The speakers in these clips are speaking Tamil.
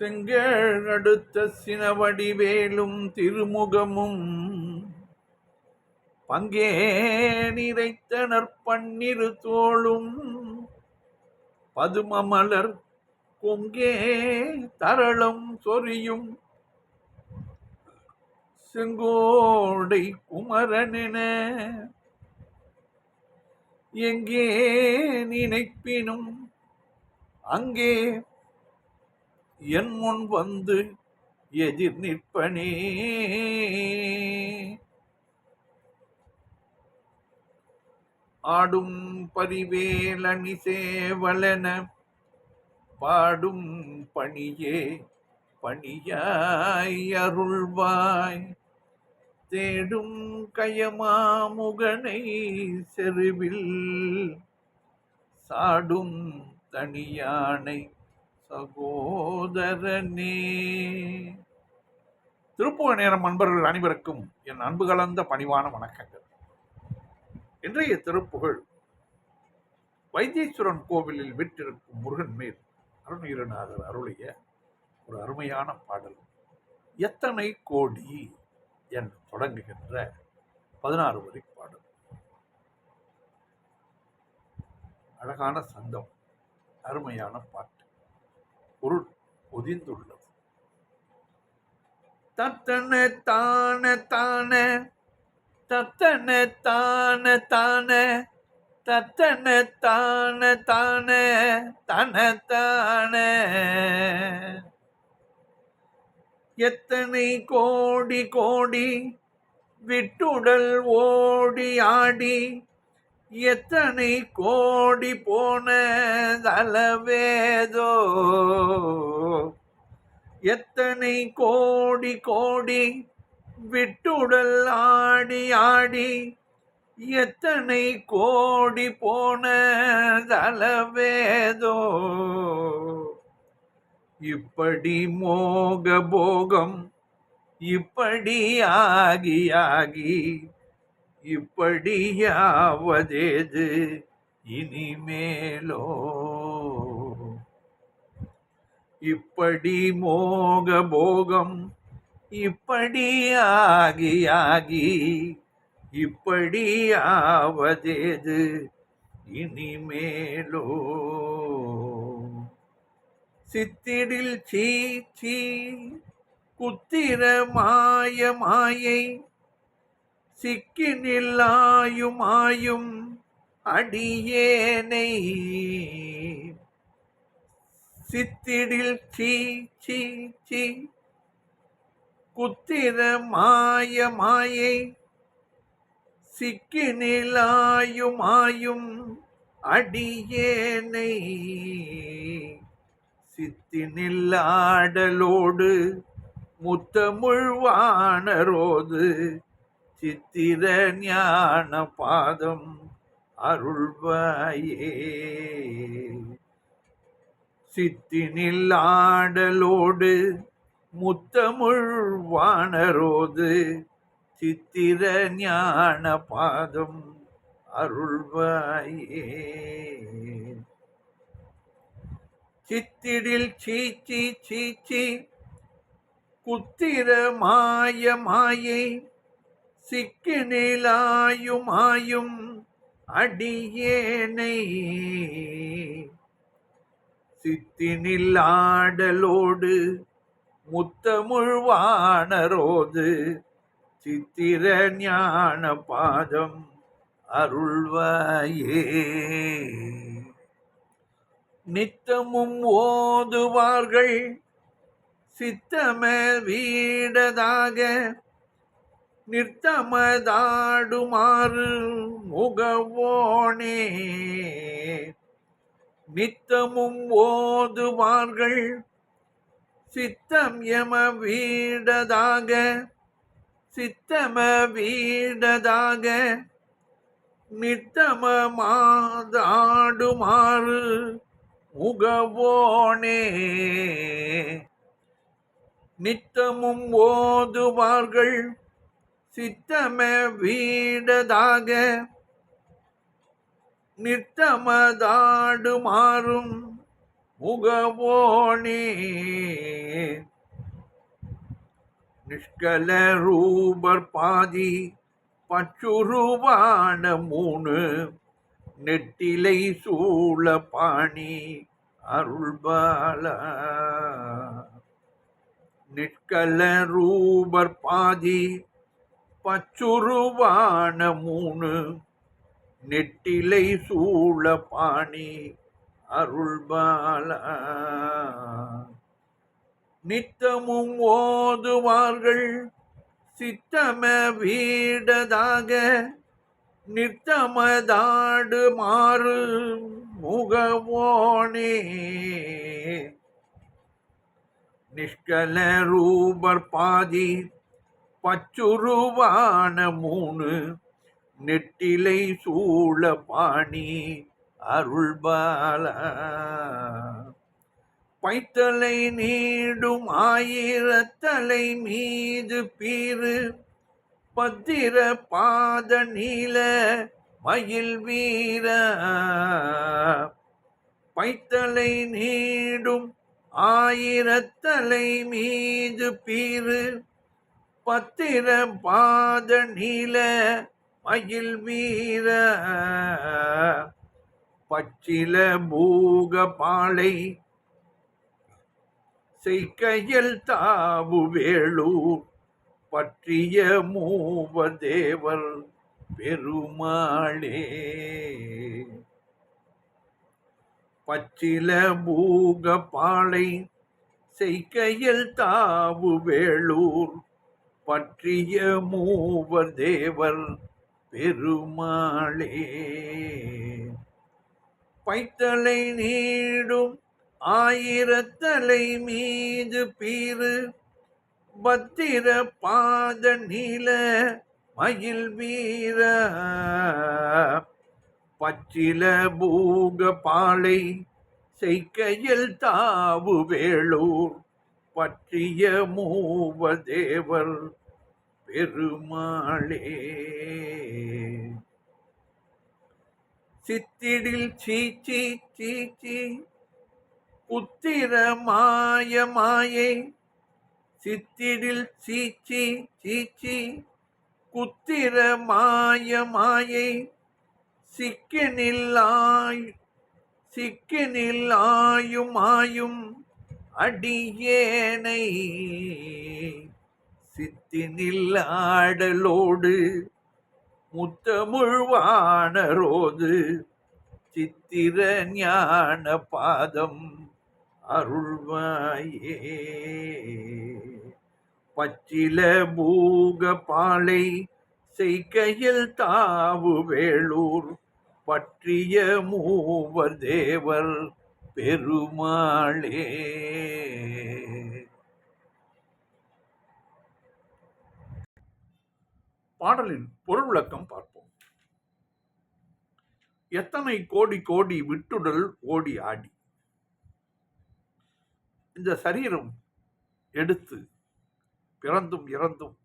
செங்கேழ் அடுத்த சினவடிவேலும் திருமுகமும் பங்கே நிறைத்தனர் பன்னிரு தோளும் பதுமமலர் கொங்கே தரளம் சொரியும் செங்கோடை குமரனென எங்கே நினைப்பினும் அங்கே என் முன் வந்து எதிர் நிற்பனே. ஆடும் பரிவேலணி சேவலன பாடும் பணியே பணியாய் அருள்வாய் தேடும் கயமாமுகனை செருவில் சாடும் தனியானை சகோதரனே. திருப்புவ நேரம் அன்பர்கள் அனைவருக்கும் என் அன்பு கலந்த பணிவான வணக்கங்கள். இன்றைய திருப்புகழ் வைத்தீஸ்வரன் கோவிலில் விட்டிருக்கும் முருகன் மேல் அருணகிரிநாதர் அருளிய ஒரு அருமையான பாடல். எத்தனை கோடி என்று தொடங்குகின்ற 16 வரி பாடல். அழகான சந்தம், அருமையான பாட்டு, பொருள் ஒதிந்துள்ளது. தத்தன தான தான தத்தன தான தான தத்தன தான தான தன தான எத்தனை கோடி கோடி விட்டுடல் ஓடி ஆடி எத்தனை கோடி போன தலவேதோ எத்தனை கோடி கோடி விட்டுடல் ஆடி ஆடி எத்தனை கோடி போன தலவேதோ இப்படி மோக போகம் இப்படி ஆகி ஆகி இப்படியாவதேது இனிமேலோ இப்படி மோக போகம் இப்படி ஆகி ஆகி இப்படியாவதேது இனிமேலோ சித்திடில் சீச்சி குத்திர மாய மாயை சிக்கி நில்லாயுமாயும் அடியேனை சித்திடில் சீச்சி சி குத்திர மாய மாயை சிக்கி நில்லாயுமாயும் அடியேனை சித்தி நில்லாடலோடு முத்தமுழ்வானரோது சித்திர ஞான பாதம் அருள்வாயே. சித்தி நில்லாடலோடு முத்தமுழ்வானரோது சித்திர ஞான பாதம் அருள்வாயே. சித்திடில் சீச்சி சீச்சி குத்திர மாய மாயை சிக்கி நிலாயுமாயும் அடியேனை சித்தி நில்லாடலோடு முத்தமுழ்வானரோது சித்திர ஞான பாதம் அருள்வாயே. நித்தமும் ஓதுவார்கள் சித்தம வீடதாக நித்தமதாடுமாறு முகவோனே நித்தமும் ஓதுவார்கள் சித்தம் எம வீடதாக சித்தம வீடதாக நித்தமமாதாடுமாறு முகவோனே நித்தமும் ஓதுவார்கள் சித்தம வீடதாக நித்தமதாடுமாறும் முகவோனே நிஷ்கல ரூபர் பாதி பச்சுருவான 3 நெட்டிலை சூழ பாணி அருள்பாலா. நிஷ்கல ரூபர் பாதி பச்சுருவான 3 நெட்டிலை சூழ பாணி அருள்பாலா. நித்தமும் ஓதுவார்கள் சித்தம வீடதாக நித்தமதாடு மாறு முகவோனே. நிஷ்கல ரூபர் பாதி பச்சுருவான 3 நெட்டிலை சூழ பாணி அருள்பாலா. பைத்தலை நீடும் 1000 மீது பீரு பத்திர பாத நீல மயில் வீர. பைத்தலை நீடும் 1000 மீது பீரு பத்திர பாத நீல மயில் வீர. பச்சில பூக பாலை செய்கையில் தாவு வேளூர் பற்றிய மூவதேவர் பெருமாளே. பச்சில பூக பாலை செய்கையில் தாவு வேளூர் பற்றிய மூவதேவர் பெருமாளே. பைத்தலை நீடும் 1000 மீது பீரு பத்திர பாத நீல மயில் வீர. பச்சில பூக பாலை செய்கையில் தாவு வேளூர் பற்றிய மூவதேவர் பெருமாளே. சித்திடில் சீச்சி சீச்சி புத்திர மாய மாயை. சித்திடில் சீச்சி சீச்சி குத்திர மாய மாயை. சிக்கனில் ஆயும் ஆயும் அடியேனை. சித்தினில் ஆடலோடு முத்தமுழ்வானரோது சித்திர ஞான பாதம் அருள்வாயே. பச்சில பூக பாலை செய்கையில் தாவு வேளூர் பற்றிய மூவதேவர் பெருமாளே. பாடலின் பொருள் விளக்கம் பார்ப்போம். எத்தனை கோடி கோடி விட்டுடல் ஓடி ஆடி இந்த சரீரம் எடுத்து பிறந்தும் இறந்தும்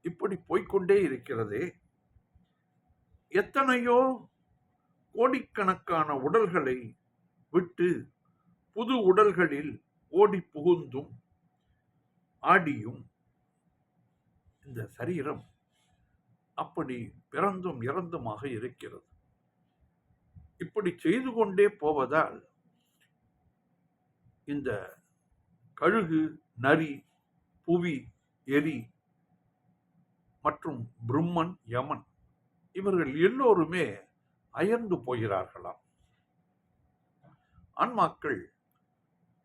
இப்படி போய்கொண்டே இருக்கிறதே. எத்தனையோ கோடிக்கணக்கான உடல்களை விட்டு புது உடல்களில் ஓடி புகுந்தும் ஆடியும் இந்த சரீரம் அப்படி பிறந்தும் இறந்துமாக இருக்கிறது. இப்படி செய்து கொண்டே போவதால் இந்த கழுகு, நரி, புவி, எரி மற்றும் பிரம்மன், யமன் இவர்கள் எல்லோருமே அயர்ந்து போகிறார்களாம். ஆன்மாக்கள்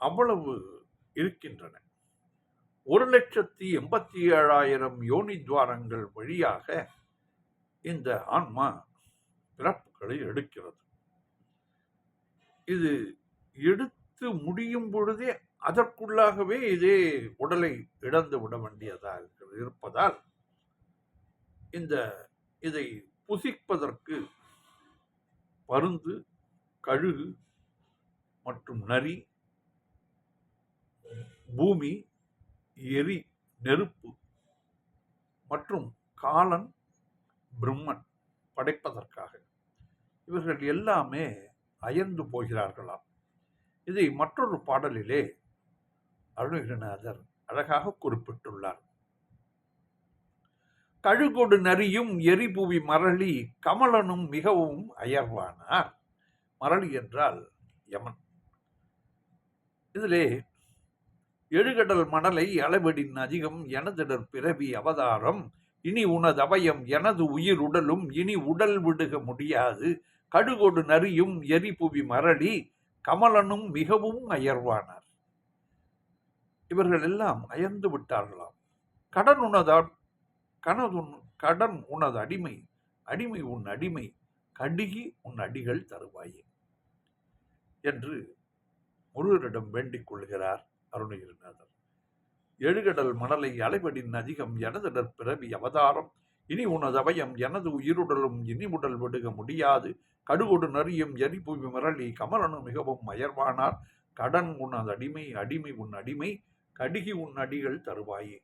அவ்வளவு இருக்கின்றன. 1,87,000 யோனி துவாரங்கள் வழியாக இந்த ஆன்மா பிறப்புகளை எடுக்கிறது. இது எடுத்து முடியும் பொழுதே அதற்குள்ளாகவே இதே உடலை இழந்து விட வேண்டியதாக இருப்பதால் இதை புசிப்பதற்கு பருந்து, கழுகு மற்றும் நரி, பூமி, எரி, நெருப்பு மற்றும் காலன், பிரம்மன் படைப்பதற்காக இவர்கள் எல்லாமே அயர்ந்து போகிறார்களாம். இதை மற்றொரு பாடலிலே அருணகிரிநாதர் அழகாக குறிப்பிட்டுள்ளார். கழுகொடு நரியும் எரிபுவி மரளி கமலனும் மிகவும் அயர்வானார். மரளி என்றால் யமன். இதிலே எழுகடல் மணலை அளவெடின் அதிகம் எனதிடர் பிறவி அவதாரம் இனி உனது அவயம் எனது உயிர் உடலும் இனி உடல் விடுக முடியாது கடுகொடு நரியும் எரிபுவி மரளி கமலனும் மிகவும் அயர்வானார். இவர்கள் எல்லாம் அயர்ந்து விட்டார்களாம். கடன் உனது அடிமை, அடிமை உன் அடிமை, கடுகி உன் அடிகள் தருவாயே என்று முருகரிடம் வேண்டிக் கொள்கிறார் அருணகிரிநாதர். எழுகடல் மணலை அளவெடின் அதிகம் எனதிடர் பிறவி அவதாரம் இனி உனது அவயம் எனது உயிருடலும் இனி உடல் விடுக முடியாது கடுகொடு நரியும் எரிபுவி மரளி கமலனும் மிகவும் அயர்வானார். கடன் உனது அடிமை, அடிமை உன் அடிமை, கடுகி உன் அடிகள் தருவாயே.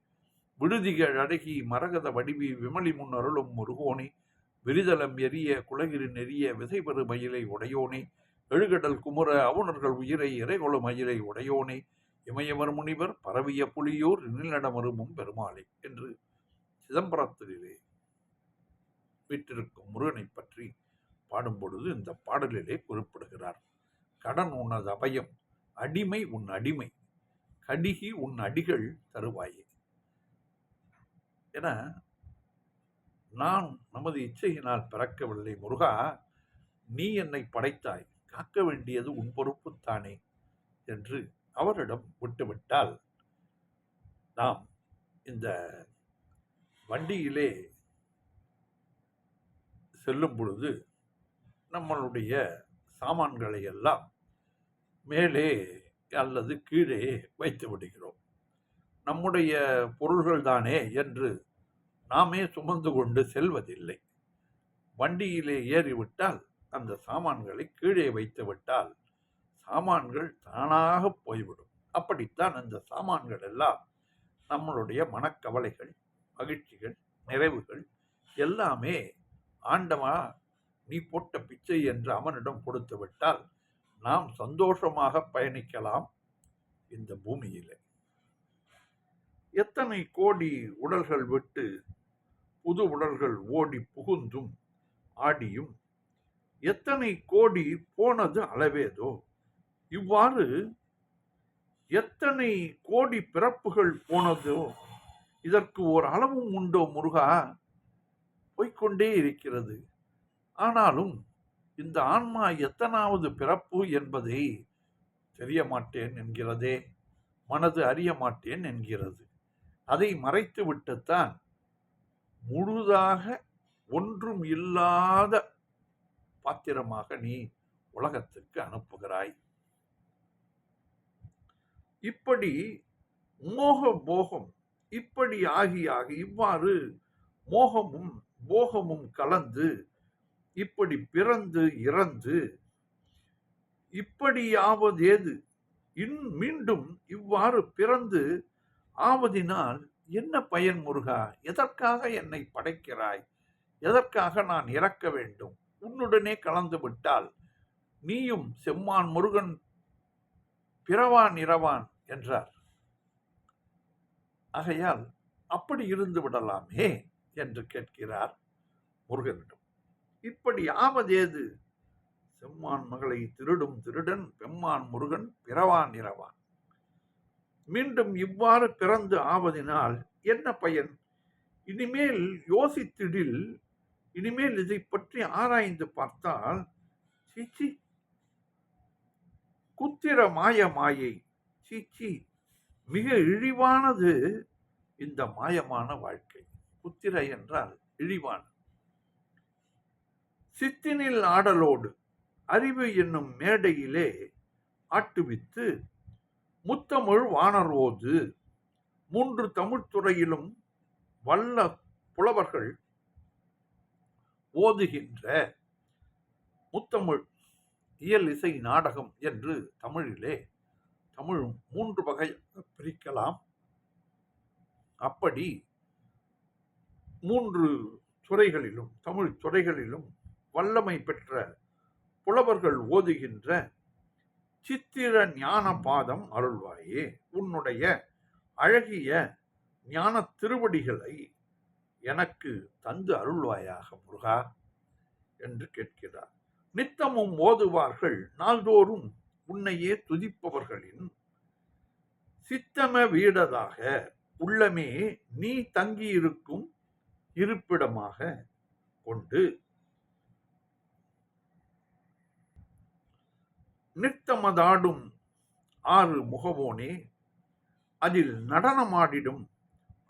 விடுதிகள் அழகி மரகத வடிவி விமலி முன் அருளும் முருகோனே விரிதலம் எரிய குலகிரி நெறிய விதைபெறு மயிலை உடையோனே எழுகடல் குமுற அவுணர்கள் உயிரை இறைகொழு மயிலை உடையோனே இமயவர் முனிவர் பரவிய புலியூர் நிலநடமருமும் பெருமாளே என்று சிதம்பரத்திலே வீற்றிருக்கும் முருகனை பற்றி பாடும் பொழுது இந்த பாடலிலே குறிப்பிடுகிறார். கடன் உனது அபயம், அடிமை உன் அடிமை, கடிகி உன் அடிகள் தருவாயே. என நான் நமது இச்சையினால் பிறக்கவில்லை முருகா, நீ என்னை படைத்தாய், காக்க வேண்டியது உன் பொறுப்புத்தானே என்று அவரிடம் விட்டுவிட்டால் நாம் இந்த வண்டியிலே செல்லும் பொழுது நம்மளுடைய சாமான்களை எல்லாம் மேலே அல்லது கீழே வைத்து விடுகிறோம். நம்முடைய பொருள்கள் தானே என்று நாமே சுமந்து கொண்டு செல்வதில்லை. வண்டியிலே ஏறிவிட்டால் அந்த சாமான்களை கீழே வைத்து விட்டால் சாமான்கள் தானாக போய்விடும். அப்படித்தான் அந்த சாமான்கள் எல்லாம் நம்மளுடைய மனக்கவலைகள், மகிழ்ச்சிகள், நிறைவுகள் எல்லாமே ஆண்டவா நீ போட்ட பிச்சை என்று அவனிடம் கொடுத்து விட்டால் நாம் சந்தோஷமாக பயணிக்கலாம் இந்த பூமியிலே. எத்தனை கோடி உடல்கள் விட்டு புது உடல்கள் ஓடி புகுந்தும் ஆடியும் எத்தனை கோடி போனது அளவேதோ, இவ்வாறு எத்தனை கோடி பிறப்புகள் போனதோ இதற்கு ஒரு அளவும் உண்டோ முருகா? போய்கொண்டே இருக்கிறது. ஆனாலும் இந்த ஆன்மா எத்தனாவது பிறப்பு என்பதை தெரிய மாட்டேன் என்கிறதே, மனது அறிய மாட்டேன் என்கிறது. அதை மறைத்து விட்டுத்தான் முழுதாக ஒன்றும் இல்லாத பாத்திரமாக நீ உலகத்திற்கு அனுப்புகிறாய். இப்படி மோக போகம் இப்படி ஆகி இவ்வாறு மோகமும் போகமும் கலந்து இப்படி பிறந்து இறந்து இப்படியாவது ஏது மீண்டும் இவ்வாறு பிறந்து ஆவதினால் என்ன பயன் முருகா? எதற்காக என்னை படைக்கிறாய்? எதற்காக நான் இறக்க வேண்டும்? உன்னுடனே கலந்து விட்டால் நீயும் செம்மான் முருகன் பிறவான் இரவான் என்றார். ஆகையால் அப்படி இருந்து விடலாமே என்று கேட்கிறார் முருகனிடம். இப்படி ஆவதேது? செம்மான் மகளை திருடும் திருடன் பெம்மான் முருகன் பிறவான் இரவான். மீண்டும் இவ்வாறு பிறந்து ஆவதினால் என்ன பயன்? இனிமேல் யோசித்திடில், இனிமேல் இதை பற்றி ஆராய்ந்து பார்த்தால், சீச்சி, குத்திர மாயை, சீச்சி, மிக இழிவானது இந்த மாயமான வாழ்க்கை. குத்திர என்றால் இழிவான. சித்தினில் ஆடலோடு அறிவு என்னும் மேடையிலே ஆட்டுவித்து முத்தமிழ் வானரோது 3 தமிழ்துறையிலும் வல்ல புலவர்கள் ஓதுகின்ற முத்தமிழ் இயல் இசை நாடகம் என்று தமிழிலே தமிழ் 3 வகையாக பிரிக்கலாம். அப்படி 3 துறைகளிலும் தமிழ் துறைகளிலும் வல்லமை பெற்ற புலவர்கள் ஓதுகின்ற சித்திர ஞான பாதம் அருள்வாயே. உன்னுடைய அழகிய ஞான திருவடிகளை எனக்கு தந்து அருள்வாயாக முருகா என்று கேட்கிறார். நித்தமும் ஓதுவார்கள் நாள்தோறும் உன்னையே துதிப்பவர்களின் சித்தம வீடதாக உள்ளமே நீ தங்கியிருக்கும் இருப்பிடமாக கொண்டு நித்தமதாடும் ஆறு முகவோனே, அதில் நடனமாடிடும்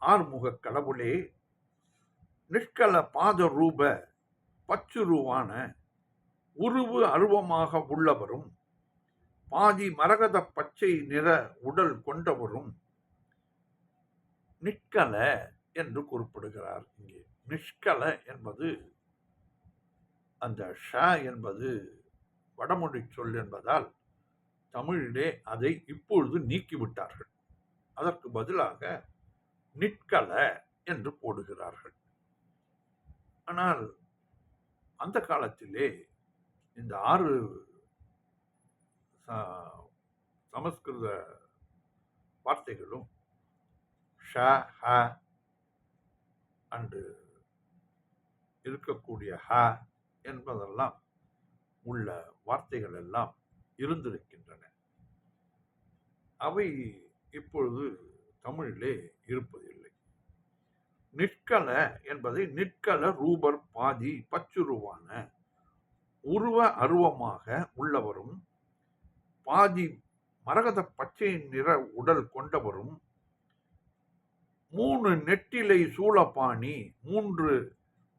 ஆறுமுக கடவுளே, நிஷ்கல பாத ரூப பச்சுருவான உருவு அருவமாக உள்ளவரும் பாதி மரகத பச்சை நிற உடல் கொண்டவரும் நிற்கல என்று குறிப்பிடுகிறார். இங்கே நிஷ்கல என்பது அந்த ஷ என்பது வடமொழி சொல் என்பதால் தமிழிலே அதை இப்பொழுது நீக்கிவிட்டார்கள். அதற்கு பதிலாக நிற்கல என்று போடுகிறார்கள். ஆனால் அந்த காலத்திலே இந்த 6 சமஸ்கிருத வார்த்தைகளும் ஷ ஹ அன்று இருக்கக்கூடிய ஹ என்பதெல்லாம் உள்ள வார்த்தைகள் எல்லாம் இருந்திருக்கின்றன. அவை இப்பொழுது தமிழிலே இருப்பதில்லை. நிற்கல என்பதை நிற்கல ரூபர் பாதி பச்சுருவான உருவ அருவமாக உள்ளவரும் பாதி மரகத பச்சை நிற உடல் கொண்டவரும் 3 நெட்டிலை சூளபாணி 3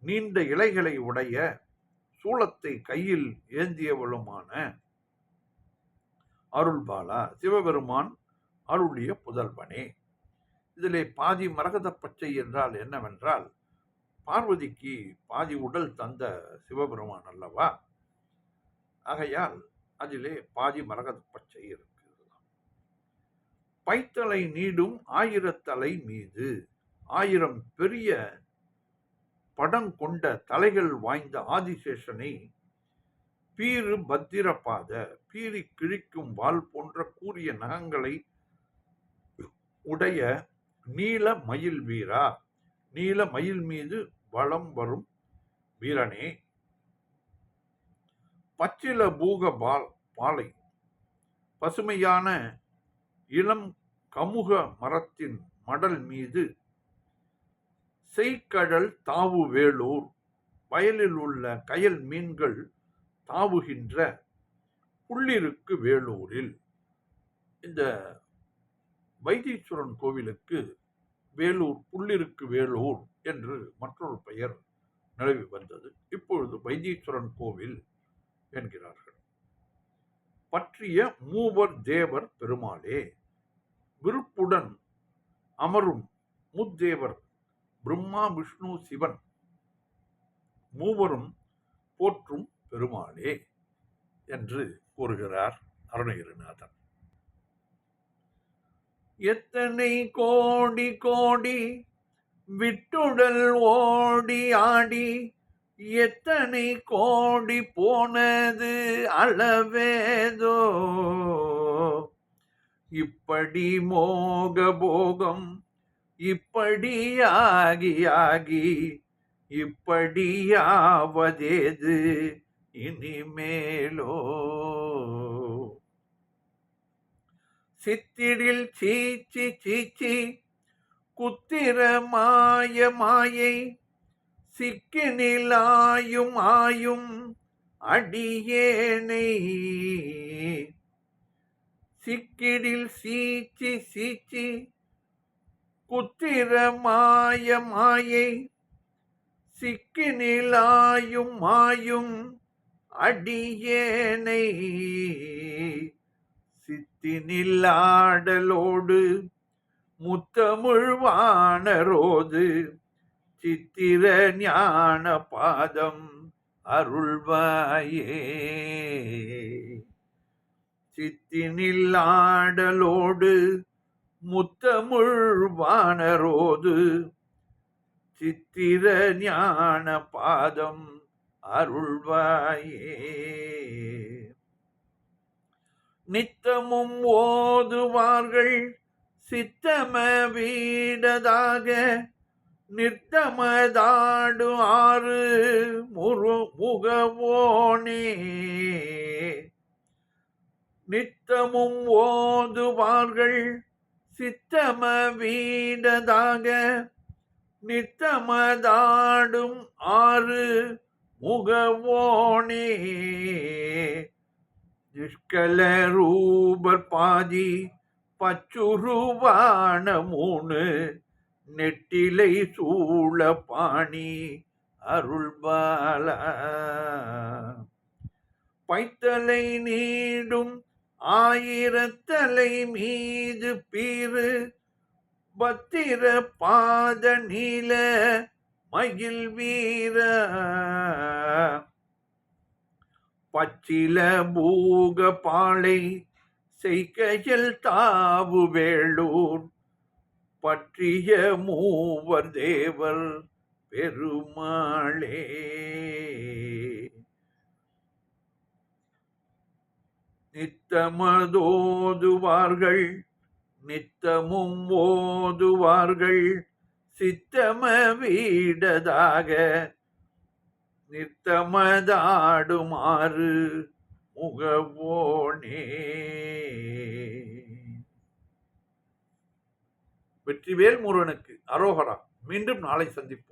நீண்ட இலைகளை உடைய சூளத்தை கையில் ஏந்தியவளுமான அருள்பாலா சிவபெருமான் அருளிய புதல்வனே. இதிலே பாதி மரகத பச்சை என்றால் என்னவென்றால், பார்வதிக்கு பாதி உடல் தந்த சிவபெருமான் அல்லவா, ஆகையால் அதிலே பாதி மரகத பச்சை இருக்கிறது. பைத்தலை நீடும் 1000 தலை மீது 1000 பெரிய படம் கொண்ட தலைகள் வாய்ந்த ஆதிசேஷனை பீறு பத்திரபாத பீறி கிழிக்கும் வாள் போன்ற கூரிய நகங்களை உடைய நீல மயில் வீரா, நீல மயில் மீது வலம் வரும் வீரனே, பச்சில பூக பாலை பசுமையான இளம் கமுக மரத்தின் மடல் மீது செய்கடல் தாவு வேலூர் வயலில் உள்ள கயல் மீன்கள் தாவுகின்ற புள்ளிருக்கு வேலூரில். இந்த வைத்தீஸ்வரன் கோவிலுக்கு வேலூர் புள்ளிருக்கு வேலூர் என்று மற்றொரு பெயர் நிலவி வந்தது. இப்பொழுது வைத்தீஸ்வரன் கோவில் என்கிறார்கள். பற்றிய மூவர் தேவர் பெருமாளே, விருப்புடன் அமரும் முத்தேவர் பிரம்மா விஷ்ணு சிவன் மூவரும் போற்றும் பெருமாளே என்று கூறுகிறார் அருணகிரிநாதன். எத்தனை கோடி கோடி விட்டுடல் ஓடி ஆடி எத்தனை கோடி போனது அளவேதோ, இப்படி மோக போகம் இப்படியாகி ஆகி இப்படியாவதேது இனிமேலோ. சித்திடில் சீச்சி சீச்சி குத்திர மாய மாயை சிக்கினில் ஆயும் ஆயும் அடியேனை, சிக்கிடில் சீச்சி சீச்சி குத்திர மாய மாயை சிக்கினில் ஆயும் ஆயும் அடியேனை, சித்தினில் ஆடலோடு முத்தமிழ்வானரோது சித்திர ஞான பாதம் அருள்வாயே. சித்தினில் ஆடலோடு முத்தமிழ்வானரோது சித்திர ஞான பாதம் அருள்வாயே. நித்தமும் ஓதுவார்கள் சித்தம வீடதாக நித்தமதாடு ஆறு முகவோனே நித்தமும் ஓதுவார்கள் சித்தம வீடதாக நித்தமதாடும் ஆறு முகவோனே நிஷ்கல ரூபர் பாதி பச்சுருவான மூணு நெட்டிலை சூழ பாணி அருள்பால பைத்தலை நீடும் ஆயிரத்தலை மீது பீறு பத்திர பாத நீல மயில் வீர பச்சில பூக பாளை செய்கையில் தாவு வேளூர் பற்றிய மூவர் தேவர் பெருமாளே. நித்தமதோதுவார்கள் நித்தமும் ஓதுவார்கள் சித்தம வீடதாக நித்தமதாடுமாறு முகவோனே. வெற்றிவேல் முருகனுக்கு அரோகரா. மீண்டும் நாளை சந்திப்போம்.